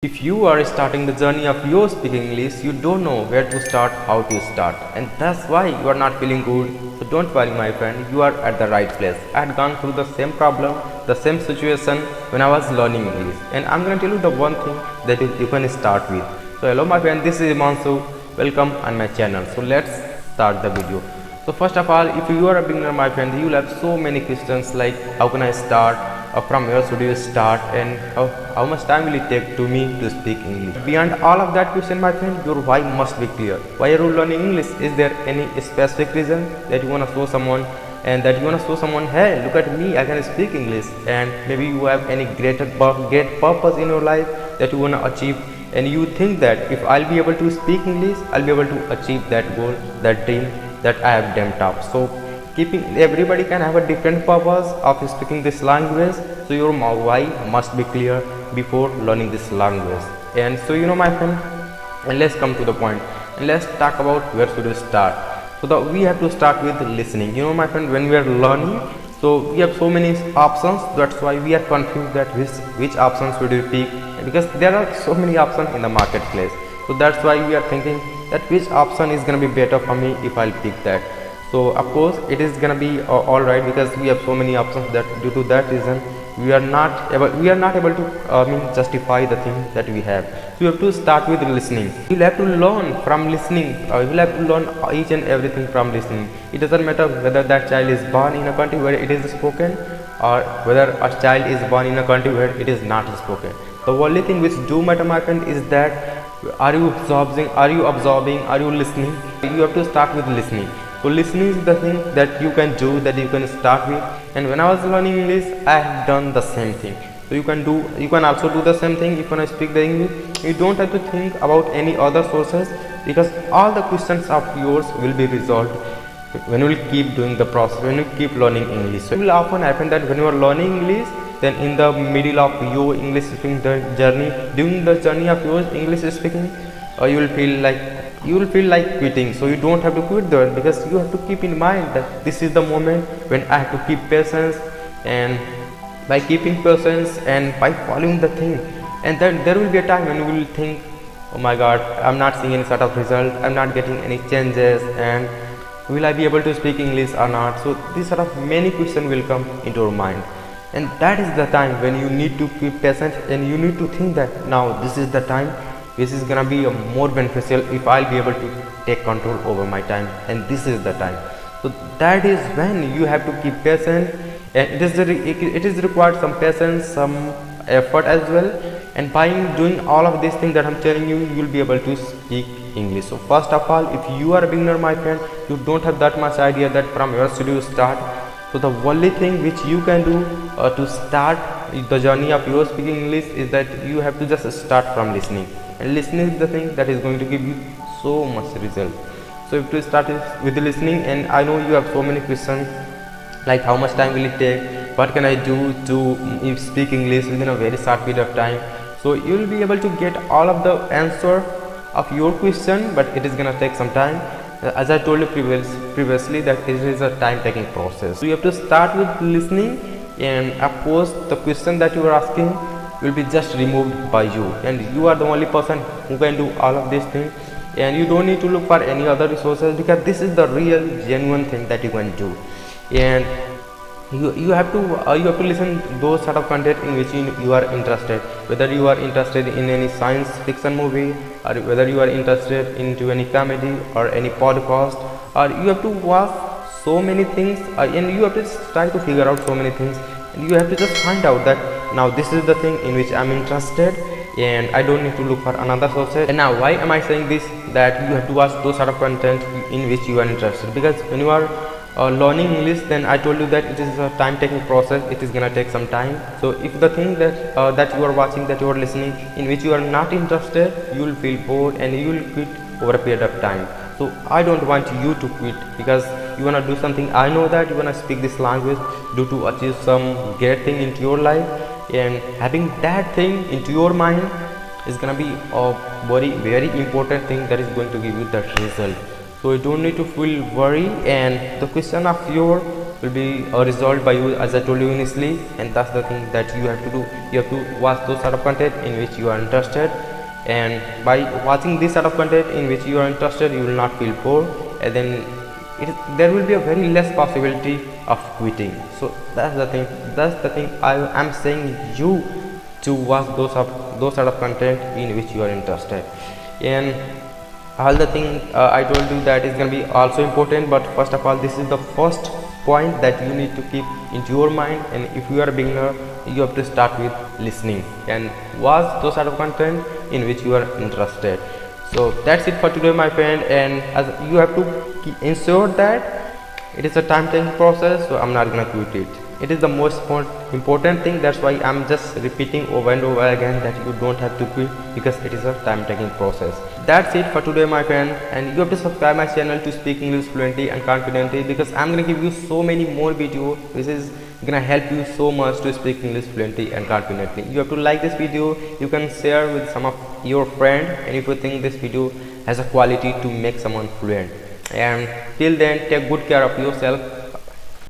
If you are starting the journey of your speaking English, you don't know where to start, how to start, and that's why you are not feeling good. So don't worry, my friend, you are at the right place. I had gone through the same problem, the same situation when I was learning English, and I'm gonna tell you the one thing that you can start with. So hello, my friend, this is Mansu. Welcome on my channel. So let's start the video. So first of all, if you are a beginner, my friend, you will have so many questions like how can I start, from where should you start, and how much time will it take to me to speak English. Beyond all of that question, my friend, your why must be clear. Why are you learning English? Is there any specific reason that you want to show someone, and that you want to show someone, hey, look at me, I can speak English, and maybe you have any great purpose in your life that you want to achieve, and you think that if I'll be able to speak English, I'll be able to achieve that goal, that dream that I have dreamt of. So everybody can have a different purpose of speaking this language, so your why must be clear before learning this language. And so my friend, and let's come to the point and let's talk about where should we start. So we have to start with listening. My friend, when we are learning, so we have so many options, that's why we are confused that which options should we pick, because there are so many options in the marketplace. So that's why we are thinking that which option is going to be better for me if I'll pick that. So of course it is gonna be alright, because we have so many options that due to that reason we are not able to justify the thing that we have. So you have to start with listening. You'll have to learn from listening. You'll have to learn each and everything from listening. It doesn't matter whether that child is born in a country where it is spoken, or whether a child is born in a country where it is not spoken. The only thing which do matter, my friend, is that are you absorbing, are you listening? You have to start with listening. So listening is the thing that you can do, that you can start with. And when I was learning English, I have done the same thing. So you can also do the same thing if you want to speak the English. You don't have to think about any other sources, because all the questions of yours will be resolved when you will keep doing the process, when you keep learning English. So it will often happen that when you are learning English, then in the middle of your English speaking journey, during the journey of your English speaking, you will feel like quitting. So you don't have to quit there, because you have to keep in mind that this is the moment when I have to keep patience, and by keeping patience and by following the thing, and then there will be a time when you will think, oh my god, I'm not seeing any sort of result, I'm not getting any changes, and will I be able to speak English or not? So these sort of many questions will come into your mind, and that is the time when you need to keep patient, and you need to think that now this is the time which is gonna be more beneficial if I'll be able to take control over my time, and this is the time. So that is when you have to keep patient, and it is required some patience, some effort as well, and by doing all of these things that I'm telling you, you will be able to speak English. So first of all, if you are a beginner, my friend, you don't have that much idea that from where should you start. So the only thing which you can do to start the journey of your speaking English is that you have to just start from listening. And listening is the thing that is going to give you so much result. So if you start with the listening, and I know you have so many questions like how much time will it take, what can I do to speak English within a very short period of time. So you will be able to get all of the answer of your question, but it is gonna take some time. As I told you previously that it is a time taking process. So you have to start with listening, and of course the question that you are asking will be just removed by you, and you are the only person who can do all of these things, and you don't need to look for any other resources, because this is the real genuine thing that you can do. And you have to listen those sort of content in which you are interested, whether you are interested in any science fiction movie, or whether you are interested into any comedy or any podcast, or you have to watch so many things, and you have to try to figure out so many things, and you have to just find out that now this is the thing in which I'm interested, and I don't need to look for another sources. And now why am I saying this, that you have to watch those sort of content in which you are interested? Because when you are learning English, then I told you that it is a time taking process, it is gonna take some time. So if the thing that that you are watching, that you are listening, in which you are not interested, you will feel bored and you will quit over a period of time. So I don't want you to quit, because you wanna do something. I know that you wanna speak this language due to achieve some great thing into your life, and having that thing into your mind is gonna be a very important thing that is going to give you that result. So you don't need to feel worry, and the question of your will be resolved by you, as I told you initially. And that's the thing that you have to do. You have to watch those sort of content in which you are interested, and by watching this sort of content in which you are interested, you will not feel bored, and then there will be a very less possibility of quitting. So that's the thing I am saying you to watch those sort of content in which you are interested. And all the thing I told you that is going to be also important, but first of all, this is the first point that you need to keep into your mind. And if you are a beginner, you have to start with listening and watch those sort of content in which you are interested. So that's it for today, my friend, and as you have to ensure that it is a time taking process, so I'm not gonna quit it. It is the most important thing. That's why I'm just repeating over and over again that you don't have to quit, because it is a time taking process. That's it for today, my friend, and you have to subscribe my channel to speak English fluently and confidently, because I'm gonna give you so many more videos which is gonna help you so much to speak English fluently and confidently. You have to like this video, you can share with some of your friends, and if you think this video has a quality to make someone fluent. And till then, take good care of yourself.